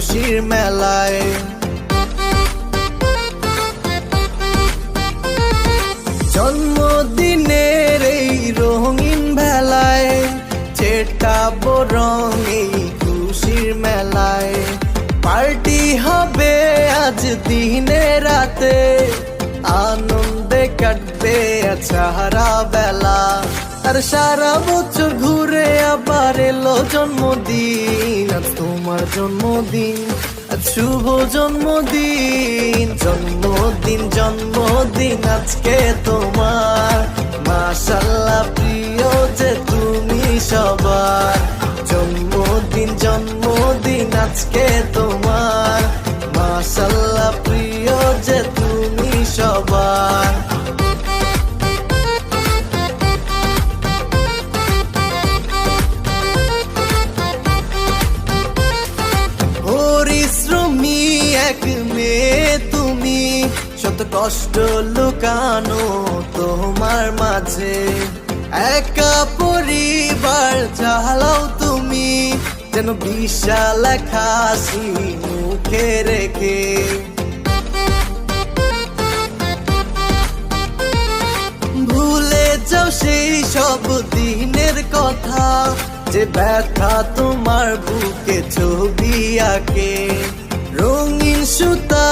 খুশির মেলায়। জন্মদিনের এই রঙিন বেলায় ছেটাবো রং এই খুশির মেলায়। পার্টি হবে আজ দিনে রাতে, আনন্দে কাটবে সারা বেলা। আর সারা বছর ঘুরে আবার এলো জন্মদিন, আজ তোমার জন্মদিন, আজ শুভ জন্মদিন। জন্মদিন জন্মদিন আজকে তোমার, মাশাআল্লাহ প্রিয় যে তুমি সবার। জন্মদিন জন্মদিন আজকে তোমার, মাশাআল্লাহ প্রিয় যে তুমি সবার। পরিশ্রমী এক মেয়ে তুমি, শত কষ্ট লুকানো তোমার মাঝে। একা পরিবার চালাও তুমি, যেন বিশাল এক হাসি মুখে রেখে। ভুলে যাও সেই সব দিনের কথা, যে ব্যথা তোমার বুকে ছবি আঁকে রঙিন সুতা।